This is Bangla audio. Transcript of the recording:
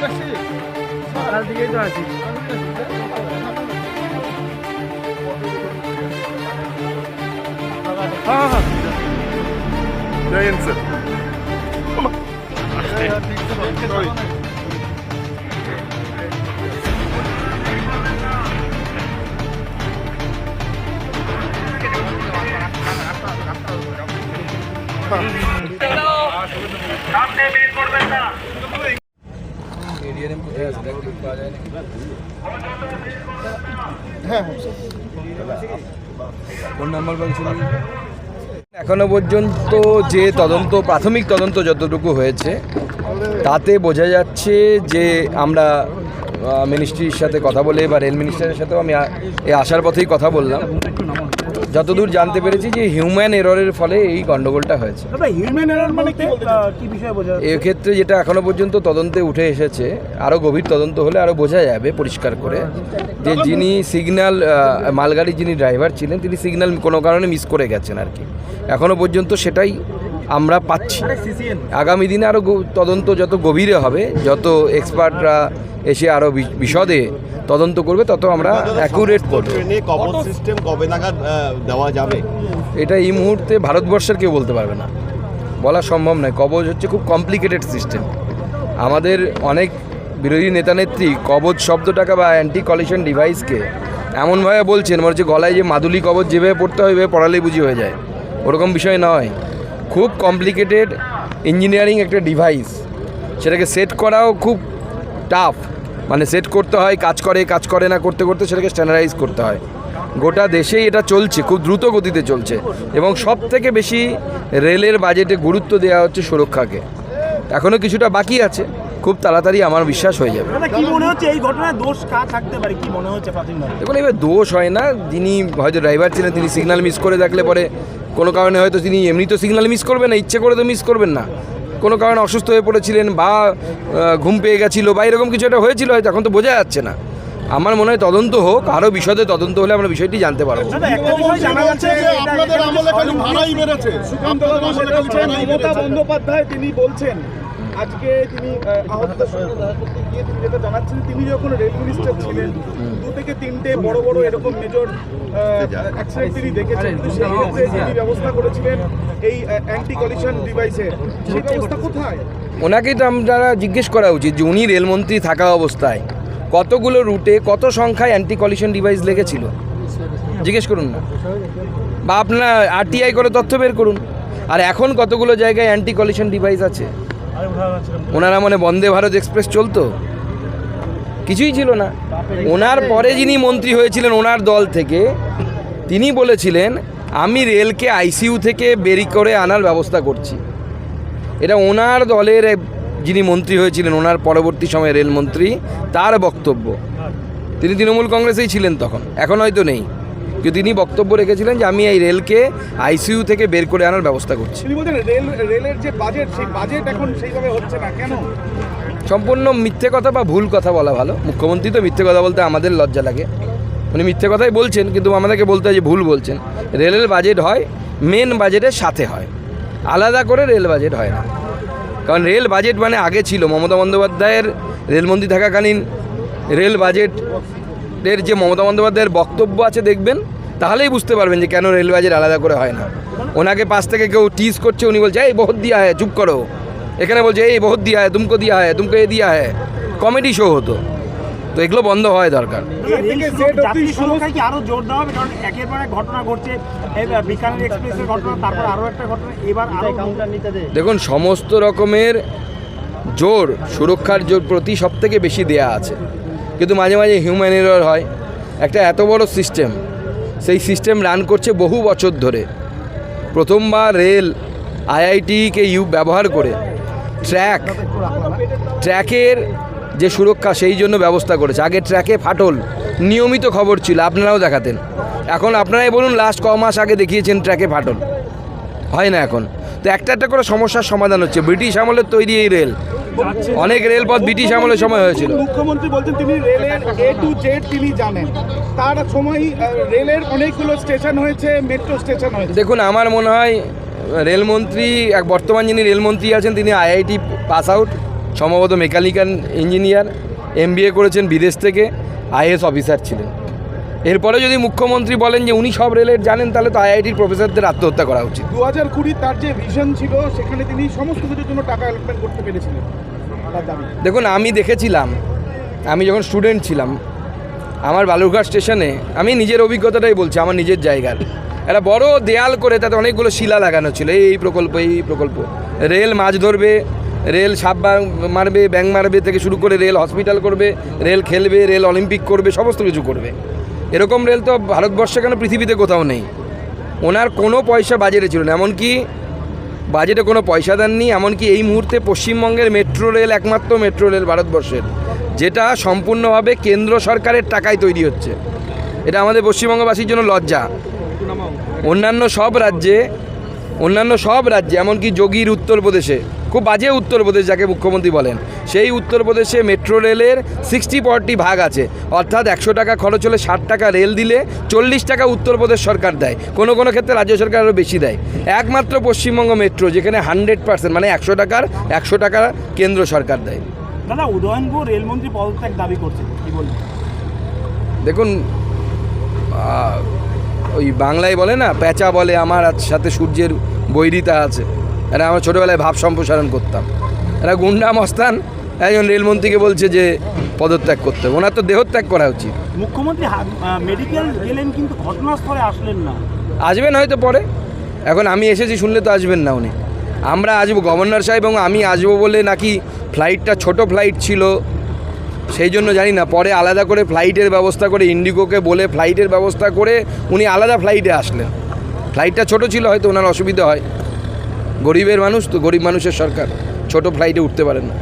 সকাল দিকেই তো আছি। হ্যাঁ হ্যাঁ জয় হিন্দ স্যার। এখনো পর্যন্ত যে তদন্ত, প্রাথমিক তদন্ত যতটুকু হয়েছে তাতে বোঝা যাচ্ছে যে আমরা মিনিস্ট্রির সাথে কথা বলে বা রেল মিনিস্টারের সাথেও আমি এই আসার পথেই কথা বললাম, যতদূর জানতে পেরেছি যে হিউম্যান এররের ফলে এই গন্ডগোলটা হয়েছে। এক্ষেত্রে যেটা এখনো পর্যন্ত তদন্তে উঠে এসেছে, আরও গভীর তদন্ত হলে আরও বোঝা যাবে পরিষ্কার করে যে যিনি সিগন্যাল, মালগাড়ির যিনি ড্রাইভার ছিলেন তিনি সিগন্যাল কোনো কারণে মিস করে গেছেন আর কি। এখনো পর্যন্ত সেটাই আমরা পাচ্ছি। আগামী দিনে আরও তদন্ত যত গভীরে হবে, যত এক্সপার্টরা এসে আরও বিশদে তদন্ত করবে, তত আমরা অ্যাকুরেট করব। কবচ সিস্টেম কবে নাগাদ দেওয়া যাবে এটা এই মুহূর্তে ভারতবর্ষের কেউ বলতে পারবে না, বলা সম্ভব নয়। কবচ হচ্ছে খুব কমপ্লিকেটেড সিস্টেম। আমাদের অনেক বিরোধী নেতানেত্রী কবচ শব্দটাকে বা অ্যান্টি কলিশন ডিভাইসকে এমনভাবে বলছেন মনে হচ্ছে গলায় যে মাদুলি কবচ যেভাবে পড়তে হয় ওইভাবে পড়ালেই বুঝি হয়ে যায়। ওরকম বিষয় নয়, খুব কমপ্লিকেটেড ইঞ্জিনিয়ারিং একটা ডিভাইস। সেটাকে সেট করাও খুব টাফ, মানে সেট করতে হয়, কাজ করে না করতে করতে সেটাকে স্ট্যান্ডার্ডাইজ করতে হয়। গোটা দেশেই এটা চলছে, খুব দ্রুত গতিতে চলছে এবং সব থেকে বেশি রেলের বাজেটে গুরুত্ব দেওয়া হচ্ছে সুরক্ষাকে। এখনও কিছুটা বাকি আছে, খুব তাড়াতাড়ি আমার বিশ্বাস হয়ে যাবে। কি মনে হচ্ছে এই ঘটনায় দোষ কার থাকতে পারে, কি মনে হচ্ছে প্রাথমিকভাবে? দেখুন, এবার দোষ হয় না, যিনি হয়তো ড্রাইভার ছিলেন তিনি সিগন্যাল মিস করে থাকলে পরে কোনো কারণে হয়তো তিনি এমনি তো সিগন্যাল মিস করবেন না, ইচ্ছে করে তো মিস করবেন না, কোনো কারণে অসুস্থ হয়ে পড়েছিলেন বা ঘুম পেয়ে গেছিলো বা এরকম কিছু একটা হয়েছিল হয়তো, এখন তো বোঝা যাচ্ছে না। আমার মনে হয় তদন্ত হোক, আরও বিশদে তদন্ত হলে আমরা বিষয়টি জানতে পারবো। বন্দ্যোপাধ্যায় তিনি বলছেন আজকে তিনি আহতদের সঙ্গে গিয়ে তিনি যেটা জানাচ্ছেন, তিনি যখন রেল মিনিস্টার ছিলেন 2 থেকে 3টে বড় বড় এরকম মেজর অ্যাক্সিডেন্ট তিনি দেখেছেন, কিন্তু সেই ক্ষেত্রে তিনি ব্যবস্থা করেছিলেন এই অ্যান্টি কলিশন ডিভাইসের, সেই ব্যবস্থা কোথায়? ওনাকেই তো আমরা জিজ্ঞেস করা উচিত যে উনি রেলমন্ত্রী থাকা অবস্থায় কতগুলো রুটে কত সংখ্যায় অ্যান্টি কলিশন ডিভাইস লেগেছিল, জিজ্ঞেস করুন না, বা আপনারা আরটিআই করে তথ্য বের করুন। আর এখন কতগুলো জায়গায় অ্যান্টি কলিশন ডিভাইস আছে? ওনারা মানে বন্দে ভারত এক্সপ্রেস চলতো, কিছুই ছিল না। ওনার পরে যিনি মন্ত্রী হয়েছিলেন ওনার দল থেকে, তিনি বলেছিলেন আমি রেলকে আইসিইউ থেকে বের করে আনার ব্যবস্থা করছি। এটা ওনার দলের যিনি মন্ত্রী হয়েছিলেন, ওনার পরবর্তী সময়ে রেলমন্ত্রী, তার বক্তব্য। তিনি তৃণমূল কংগ্রেসেই ছিলেন তখন, এখন হয়তো নেই, কিন্তু তিনি বক্তব্য রেখেছিলেন যে আমি এই রেলকে আইসিইউ থেকে বের করে আনার ব্যবস্থা করছি। রেলের যে বাজেট, সেই বাজেট এখন সেইভাবে হচ্ছে না কেন? সম্পূর্ণ মিথ্যে কথা বা ভুল কথা বলা ভালো। মুখ্যমন্ত্রী তো মিথ্যে কথা বলতে আমাদের লজ্জা লাগে, উনি মিথ্যে কথাই বলছেন, কিন্তু আমাদেরকে বলতে হয় যে ভুল বলছেন। রেলের বাজেট হয় মেন বাজেটের সাথে হয়, আলাদা করে রেল বাজেট হয় না। কারণ রেল বাজেট মানে আগে ছিল মমতা বন্দ্যোপাধ্যায়ের রেলমন্ত্রী থাকাকালীন রেল বাজেটের যে মমতা বন্দ্যোপাধ্যায়ের বক্তব্য আছে দেখবেন, তাহলেই বুঝতে পারবেন যে কেন রেল বাজেট আলাদা করে হয় না। ওনাকে পাশ থেকে কেউ টিজ করছে, উনি বলছে এই বহুত দিয়া হয়, চুপ করো। এখানে বলছে এই বহুত দিয়া হয়, তুমকো দিয়া হয়, তুমকো এ দিয়া হয়, কমেডি শো হতো। তো এগুলো বন্ধ হওয়া দরকার। আরো জোর দেওয়া হবে, কারণ একের পর এক ঘটনা ঘটছে, বিকানের এক্সপ্রেসের ঘটনা, তারপর আরো একটা ঘটনা, এবার আরো কাউন্টার নিতে দেয়। দেখুন, সমস্ত রকমের জোর সুরক্ষার জোর প্রতি সব থেকে বেশি দেয়া আছে, কিন্তু মাঝে মাঝে হিউম্যান এরর হয়। একটা এত বড় সিস্টেম, সেই সিস্টেম রান করছে বহু বছর ধরে। প্রথমবার রেল আইআইটিকে ব্যবহার করে ট্র্যাকের যে সুরক্ষা সেই জন্য ব্যবস্থা করেছে। আগে ট্র্যাকে ফাটল নিয়মিত খবর ছিল, আপনারাও দেখাতেন। এখন আপনারাই বলুন লাস্ট ক মাস আগে দেখিয়েছেন ট্র্যাকে ফাটল হয় না এখন। তো একটা একটা করে সমস্যার সমাধান হচ্ছে। ব্রিটিশ আমলের তৈরি এই রেল, অনেক রেলপথ ব্রিটিশ আমলের সময় হয়েছিল। মুখ্যমন্ত্রী বলছেন তিনি রেলের A to Z তিনি জানেন, তার সময় রেলের অনেকগুলো স্টেশন হয়েছে, মেট্রো স্টেশন হয়েছে। দেখুন, আমার মনে হয় রেলমন্ত্রী বর্তমান যিনি রেলমন্ত্রী আছেন তিনি আইআইটি পাস আউট, সম্ভবত মেকানিক্যাল ইঞ্জিনিয়ার, MBA করেছেন বিদেশ থেকে, IAS অফিসার ছিলেন। এরপরে যদি মুখ্যমন্ত্রী বলেন যে উনি সব রেলের জানেন, তাহলে তো IITর প্রফেসরদের আত্মহত্যা করা উচিত। 2020 তার যে ভিশন ছিল সেখানে তিনি সমস্ত কিছুর জন্য টাকা অ্যালটমেন্ট করতে পেরেছিলেন, তার দাবি। দেখুন, আমি দেখেছিলাম, আমি যখন স্টুডেন্ট ছিলাম, আমার বালুরঘাট স্টেশনে, আমি নিজের অভিজ্ঞতাটাই বলছি, আমার নিজের জায়গার একটা বড় দেয়াল করে তাতে অনেকগুলো শিলা লাগানো ছিল, এই প্রকল্প এই প্রকল্প, রেল মাছ ধরবে, রেল সাপ মারবে, ব্যাং মারবে থেকে শুরু করে রেল হসপিটাল করবে, রেল খেলবে, রেল অলিম্পিক করবে, সমস্ত কিছু করবে। এরকম রেল তো ভারতবর্ষে কেন পৃথিবীতে কোথাও নেই। ওনার কোনো পয়সা বাজেটে ছিল না, এমনকি বাজেটে কোনো পয়সা দেননি। এমনকি এই মুহূর্তে পশ্চিমবঙ্গের মেট্রো রেল একমাত্র মেট্রো রেল ভারতবর্ষের, যেটা সম্পূর্ণভাবে কেন্দ্র সরকারের টাকায় তৈরি হচ্ছে। এটা আমাদের পশ্চিমবঙ্গবাসীর জন্য লজ্জা। অন্যান্য সব রাজ্যে এমনকি যোগীর উত্তরপ্রদেশে, খুব বাজে উত্তরপ্রদেশ যাকে মুখ্যমন্ত্রী বলেন, সেই উত্তরপ্রদেশে মেট্রো রেলের 60-40 ভাগ আছে। অর্থাৎ 100 টাকা খরচ হলে 60 টাকা রেল দিলে 40 টাকা উত্তরপ্রদেশ সরকার দেয়, কোনো কোনো ক্ষেত্রে রাজ্য সরকার আরও বেশি দেয়। একমাত্র পশ্চিমবঙ্গ মেট্রো যেখানে 100%, মানে 100 টাকা কেন্দ্র সরকার দেয়। দাদা, উদয়নপুর রেলমন্ত্রী পদত্যাগ দাবি করছে, কি বলবেন? দেখুন, ওই বাংলায় বলে না, প্যাঁচা বলে আমার সাথে সূর্যের বৈরিতা আছে। এরা আমার ছোটোবেলায় ভাব সম্প্রসারণ করতাম, এরা গুন্ডা মস্তান একজন রেলমন্ত্রীকে বলছে যে পদত্যাগ করতে হবে। ওনার তো দেহত্যাগ করা উচিত। মুখ্যমন্ত্রী মেডিকেল গেলেন কিন্তু ঘটনাস্থলে আসলেন না। আসবেন হয়তো পরে, এখন আমি এসেছি শুনলে তো আসবেন না উনি। আমরা আসবো, গভর্নর সাহেব এবং আমি আসবো বলে নাকি ফ্লাইটটা ছোট ফ্লাইট ছিল সেই জন্য জানি না, পরে আলাদা করে ফ্লাইটের ব্যবস্থা করে, ইন্ডিগোকে বলে ফ্লাইটের ব্যবস্থা করে উনি আলাদা ফ্লাইটে আসলেন। ফ্লাইটটা ছোট ছিল, হয়তো ওনার অসুবিধা হয়, গরিবের মানুষ তো, গরিব মানুষের সরকার, ছোট ফ্লাইটে উঠতে পারেন না।